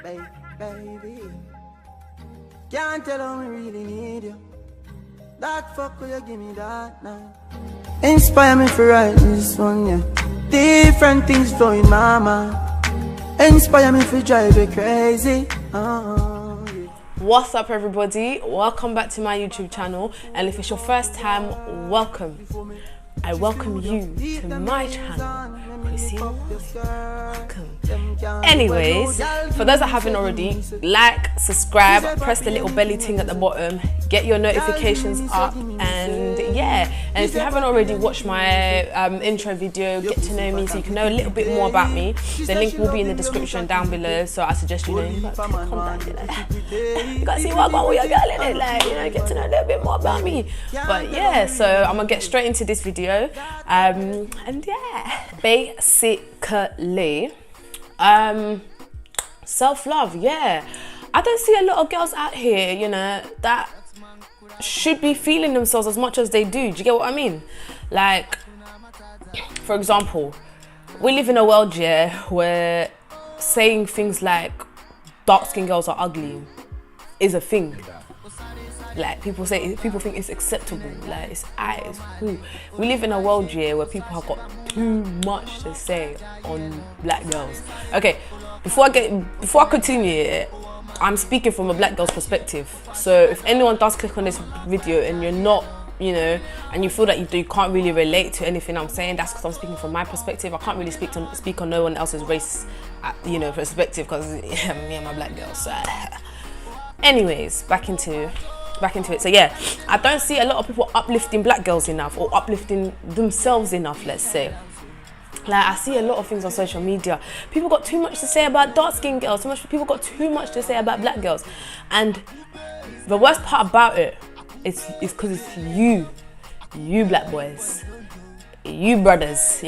Baby, can't tell how me really need you. That fuck will you give me that now? Inspire me for write this one, yeah. Different things flowing my mind. Inspire me for drive you crazy. Yeah. What's up, everybody? Welcome back to my YouTube channel, and if it's your first time, welcome. I welcome you to my channel. Welcome. Anyways, for those that haven't already, like, subscribe, press the little belly thing at the bottom, get your notifications up, and yeah. And if you haven't already watched my intro video, get to know me so you can know a little bit more about me. The link will be in the description down below, so I suggest you gotta click on that, you gotta see what your girl in it, like, get to know a little bit more about me. But yeah, so I'm gonna get straight into this video, and yeah, basically, self-love. Yeah, I don't see a lot of girls out here, that should be feeling themselves as much as they do. Do you get what I mean? Like, for example, we live in a world, where saying things like dark-skinned girls are ugly is a thing. Like, people think it's acceptable. Like, it's cool. We live in a world, where people have got too much to say on black girls. Okay, before I continue, I'm speaking from a black girl's perspective. So if anyone does click on this video and you're not, and you feel that you can't really relate to anything I'm saying, that's because I'm speaking from my perspective. I can't really speak on no one else's race, perspective, because me and my black girl. So, anyways, back into it. So yeah, I don't see a lot of people uplifting black girls enough, or uplifting themselves enough, let's say. Like, I see a lot of things on social media. People got too much to say about dark-skinned girls. People got too much to say about black girls. And the worst part about it is because it's you black boys, you brothers,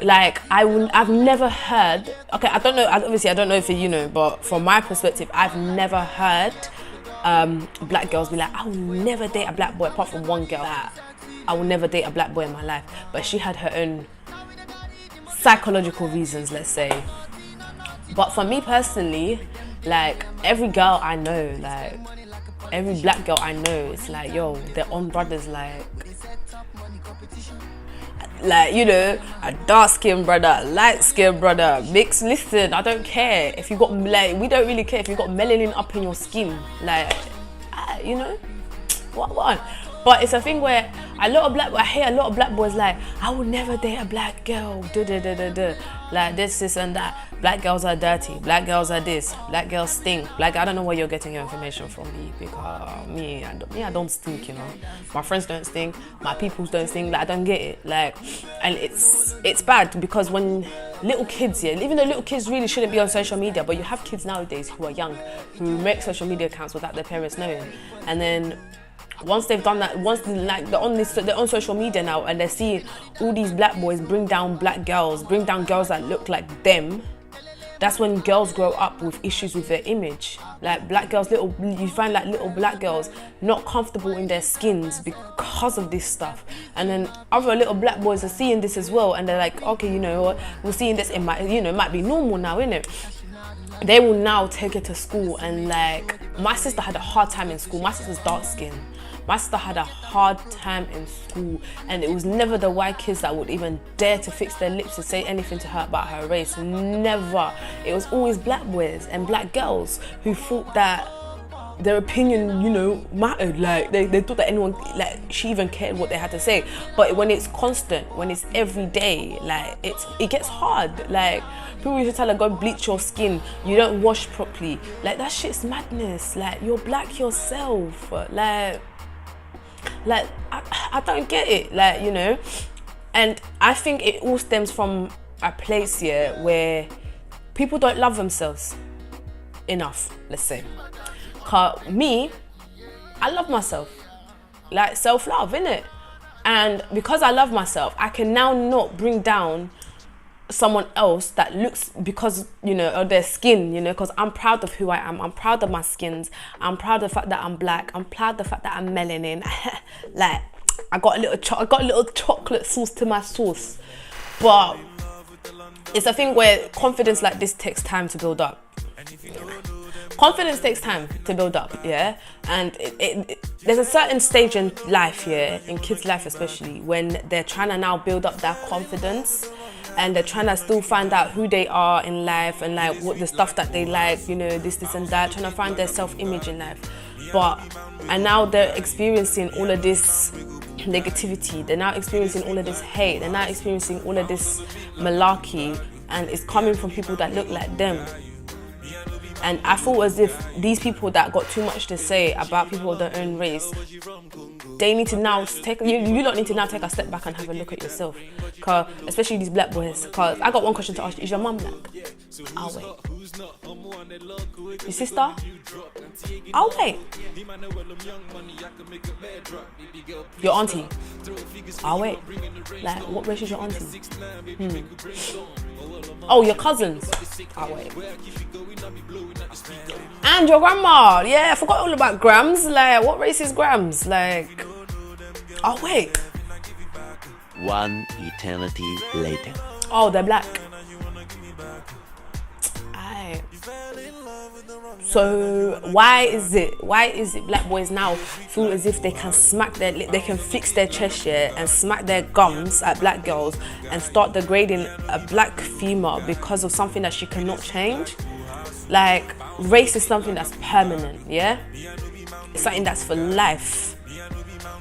Like, I've never heard, okay, I don't know, obviously I don't know if but from my perspective, I've never heard black girls be like, I will never date a black boy, apart from one girl. I will never date a black boy in my life. But she had her own psychological reasons, let's say. But for me personally, like, every girl I know, like, every black girl I know, it's like, yo, their own brothers, like, a dark-skinned brother, light-skinned brother, mixed. Listen, I don't care if you got, like, we don't really care if you got melanin up in your skin, like, what? But it's a thing where I hear a lot of black boys like, I would never date a black girl, like this and that. Black girls are dirty, black girls are this, black girls stink. Like, I don't know where you're getting your information from, because I don't stink, My friends don't stink, my peoples don't stink. Like, I don't get it. Like, and it's bad, because when little kids, even though little kids really shouldn't be on social media, but you have kids nowadays who are young, who make social media accounts without their parents knowing, and then once they've done that, once they're on social media now, and they're seeing all these black boys bring down black girls, bring down girls that look like them, that's when girls grow up with issues with their image. Like, black girls, you find like little black girls not comfortable in their skins because of this stuff. And then other little black boys are seeing this as well, and they're like, okay, we're seeing this, it might be normal now, innit? They will now take it to school, and like, my sister had a hard time in school. My sister's dark skin. My sister had a hard time in school, and it was never the white kids that would even dare to fix their lips to say anything to her about her race. Never. It was always black boys and black girls who thought that their opinion, mattered. Like, they thought that anyone, like, she even cared what they had to say. But when it's constant, when it's every day, like, it gets hard. Like, people used to tell her, go bleach your skin, you don't wash properly. Like, that shit's madness. Like, you're black yourself. Like, I don't get it, like, and I think it all stems from a place here where people don't love themselves enough, let's say. Cause me, I love myself, like, self-love, innit? And because I love myself, I can now not bring down someone else that looks, because of their skin, because I'm proud of who I am. I'm proud of my skins. I'm proud of the fact that I'm black. I'm proud of the fact that I'm melanin. Like, I got a little chocolate sauce to my sauce. But it's a thing where confidence like this takes time to build up. Confidence takes time to build up, yeah? And there's a certain stage in life, yeah, in kids' life especially, when they're trying to now build up that confidence and they're trying to still find out who they are in life and like what the stuff that they like, you know, this and that, trying to find their self-image in life. And now they're experiencing all of this negativity, they're now experiencing all of this hate, they're now experiencing all of this malarkey, and it's coming from people that look like them. And I feel as if these people that got too much to say about people of their own race, they need to now you lot need to now take a step back and have a look at yourself. Cause especially these black boys. Cause I got one question to ask you: is your mum black? I'll wait. Your sister? I'll wait. Your auntie? I'll wait. Like, what race is your auntie? Oh, your cousins? I'll wait. And your grandma? Yeah, I forgot all about Grams. Like, what race is Grams? Like, oh wait. One eternity later. Oh, they're black. Aye. So why is it black boys now feel as if they can they can fix their chest, yeah, and smack their gums at black girls and start degrading a black female because of something that she cannot change? Like, race is something that's permanent, yeah? It's something that's for life.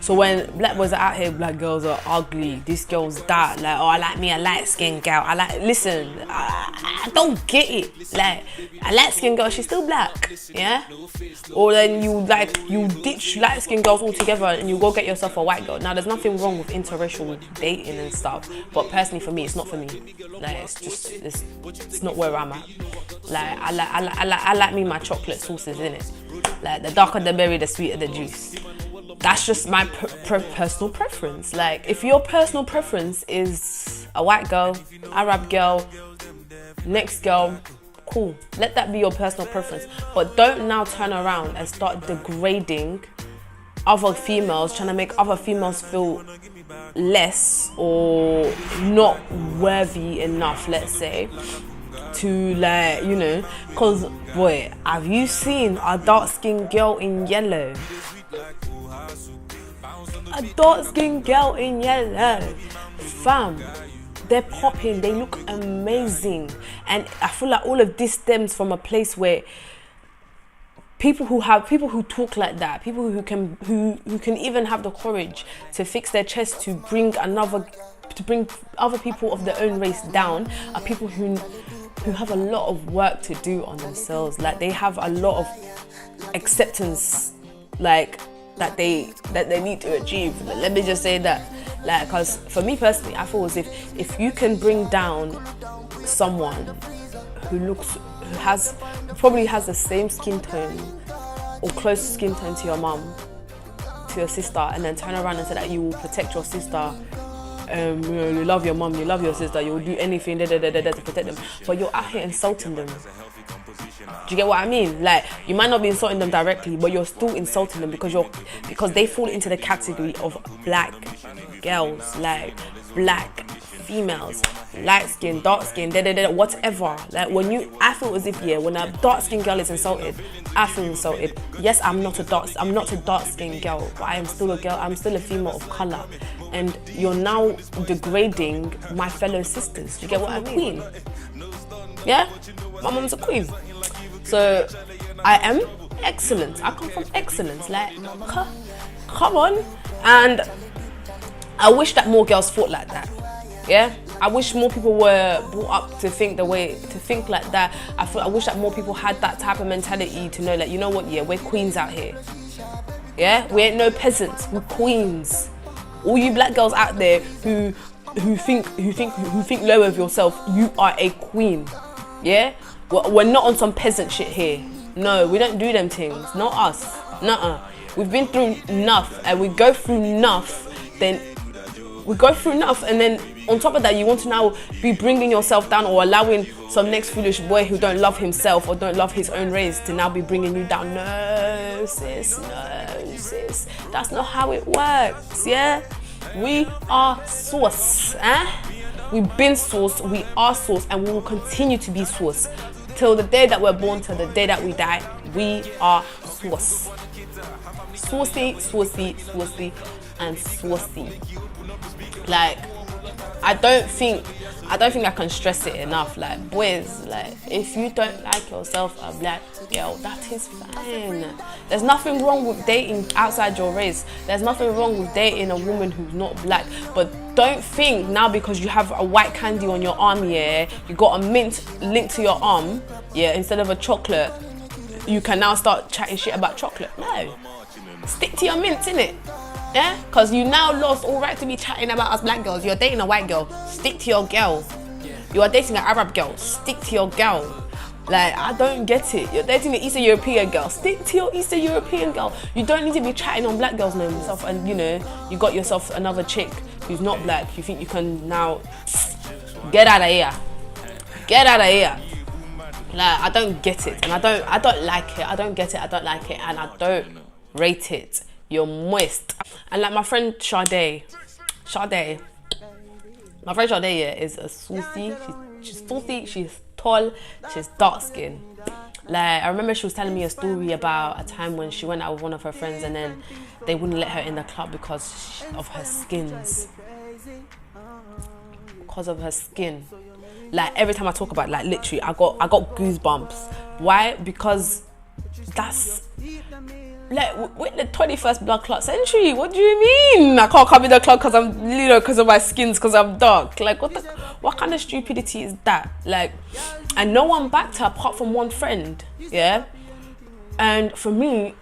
So when black boys are out here, black girls are ugly, this girl's that, like, oh, I like me a light-skinned girl. Listen, I don't get it. Like, a light-skinned girl, she's still black, yeah? Or then you ditch light-skinned girls altogether and you go get yourself a white girl. Now, there's nothing wrong with interracial dating and stuff, but personally for me, it's not for me. Like, it's not where I'm at. Like, I like me my chocolate sauces in it. Like, the darker the berry, the sweeter the juice. That's just my personal preference. Like, if your personal preference is a white girl, Arab girl, next girl, cool. Let that be your personal preference. But don't now turn around and start degrading other females, trying to make other females feel less or not worthy enough, let's say, to, like, you know, because, boy, have you seen a dark-skinned girl in yellow? A dark-skinned girl in yellow, fam, they're popping, they look amazing. And I feel like all of this stems from a place where people who talk like that, people who can even have the courage to fix their chest to bring other people of their own race down, are people who have a lot of work to do on themselves. Like, they have a lot of acceptance, like, that they need to achieve. Let me just say that, like, because for me personally, I feel as if you can bring down someone who probably has the same skin tone or close skin tone to your mum, to your sister, and then turn around and say that you will protect your sister, you love your mum, you love your sister, you will do anything to protect them, but you're out here insulting them. Do you get what I mean? Like, you might not be insulting them directly, but you're still insulting them because they fall into the category of black girls, like black females, light skin, dark skin, whatever. Like, I feel as if, yeah, when a dark skin girl is insulted, I feel insulted. Yes, I'm not a dark skin girl, but I am still a girl. I'm still a female of color, and you're now degrading my fellow sisters. Do you get what I mean? Yeah, my mom's a queen. So I am excellent. I come from excellence. Like, come on. And I wish that more girls thought like that. Yeah, I wish more people were brought up to think like that. I wish that more people had that type of mentality to know that, you know what, yeah, we're queens out here. Yeah, we ain't no peasants, we're queens. All you black girls out there who think low of yourself, you are a queen. Yeah, we're not on some peasant shit here. No, we don't do them things. Not us. Nuh-uh. We've been through enough, and we go through enough. And then on top of that, you want to now be bringing yourself down, or allowing some next foolish boy who don't love himself or don't love his own race to now be bringing you down. No, sis. That's not how it works. Yeah, we are sauce. We've been source, we are source, and we will continue to be source. Till the day that we're born, till the day that we die, we are source. Saucy, saucy, saucy, and saucy. Like, I don't think I can stress it enough. Like, boys, like, if you don't like yourself a black girl, that is fine. There's nothing wrong with dating outside your race. There's nothing wrong with dating a woman who's not black. But don't think now because you have a white candy on your arm, yeah, you got a mint linked to your arm, yeah, instead of a chocolate, you can now start chatting shit about chocolate. No. Stick to your mints, innit? Yeah? Because you now lost all right to be chatting about us black girls. You're dating a white girl. Stick to your girl. You are dating an Arab girl. Stick to your girl. Like, I don't get it. You're dating an Eastern European girl. Stick to your Eastern European girl. You don't need to be chatting on black girls no more. And, you know, you got yourself another chick who's not black. You think you can now get out of here. Get out of here. Like, I don't get it. And I don't like it. I don't get it. I don't like it. And I don't rate it. You're moist. And like my friend Sade, my friend Sade, yeah, is a saucy. She's saucy, she's tall, she's dark skinned. Like, I remember she was telling me a story about a time when she went out with one of her friends and then they wouldn't let her in the club because of her skins. Because of her skin. Like, every time I talk about it, like, literally, I got goosebumps. Why? Because that's... Like, we're in the 21st blood clot century. What do you mean? I can't come in the club because I'm, you know, because of my skins, because I'm dark. Like, what kind of stupidity is that? Like, and no one backed her apart from one friend, yeah? And for me,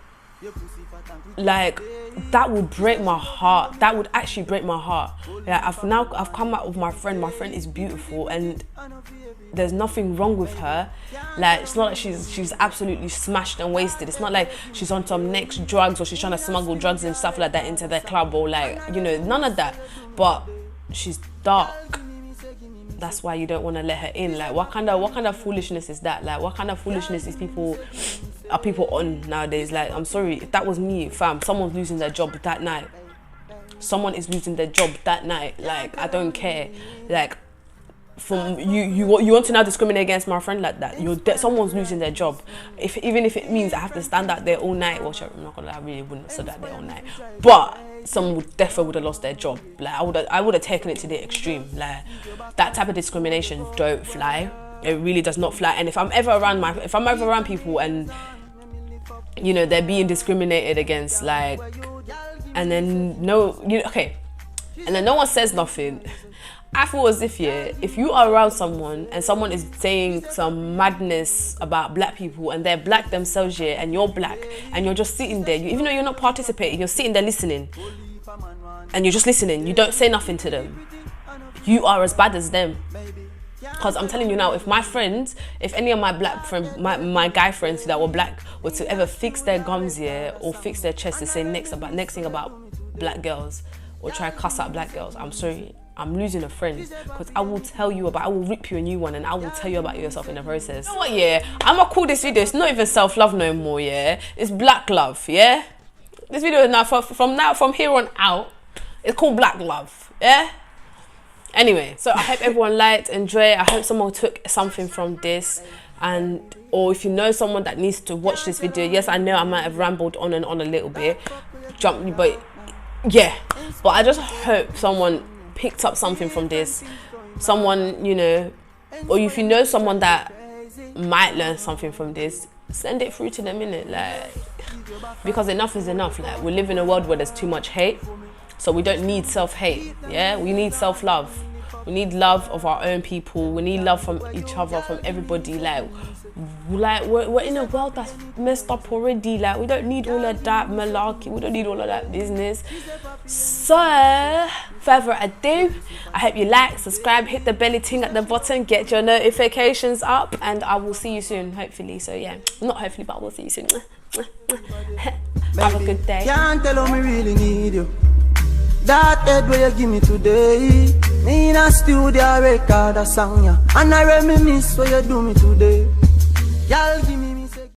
like, that would break my heart. That would actually break my heart. Yeah, I've come out with my friend. My friend is beautiful and there's nothing wrong with her. Like, it's not like she's absolutely smashed and wasted. It's not like she's on some next drugs or she's trying to smuggle drugs and stuff like that into their club or, like, you know, none of that. But she's dark. That's why you don't want to let her in. Like, what kind of foolishness is that? Like, what kind of foolishness is people on nowadays? Like, I'm sorry, if that was me, fam, someone's losing their job that night. Someone is losing their job that night. Like, I don't care. Like, from you want to now discriminate against my friend like that? Someone's losing their job. Even if it means I have to stand out there all night. Well, I'm not gonna lie, I really wouldn't have stood out there all night. But someone definitely would have lost their job. Like, I would have taken it to the extreme. Like, that type of discrimination don't fly. It really does not fly. And if I'm ever around people and, you know, they're being discriminated against, like, and then no one says nothing, I feel as if, yeah, if you are around someone and someone is saying some madness about black people and they're black themselves, yeah, and you're black and you're just sitting there, even though you're not participating, you're sitting there listening and you're just listening, you don't say nothing to them, you are as bad as them. Because I'm telling you now, if any of my black friends, my guy friends that were black were to ever fix their gums, yeah, or fix their chest to say next thing about black girls or try to cuss out black girls, I'm sorry, I'm losing a friend. Because I will rip you a new one and I will tell you about yourself in the process. You know what, yeah? I'm gonna call this video, it's not even self-love no more, yeah? It's black love, yeah? This video is now, from here on out, it's called black love, yeah? Anyway, so I hope everyone liked, enjoyed. I hope someone took something from this. Or if you know someone that needs to watch this video, yes, I know I might have rambled on and on a little bit. But yeah. But I just hope someone picked up something from this. Someone, you know, or if you know someone that might learn something from this, send it through to them, innit? Like, because enough is enough. Like, we live in a world where there's too much hate. So we don't need self-hate, yeah? We need self-love. We need love of our own people. We need love from each other, from everybody. Like we're in a world that's messed up already. Like, we don't need all of that malarkey. We don't need all of that business. So, further ado, I hope you like, subscribe, hit the belly ting at the bottom, get your notifications up, and I will see you soon, hopefully. So yeah, not hopefully, but I will see you soon. Have a good day. Can't tell how me really need you. That head where you give me today, me in a studio record a song, yeah. And I reminisce what you do me today. Y'all give me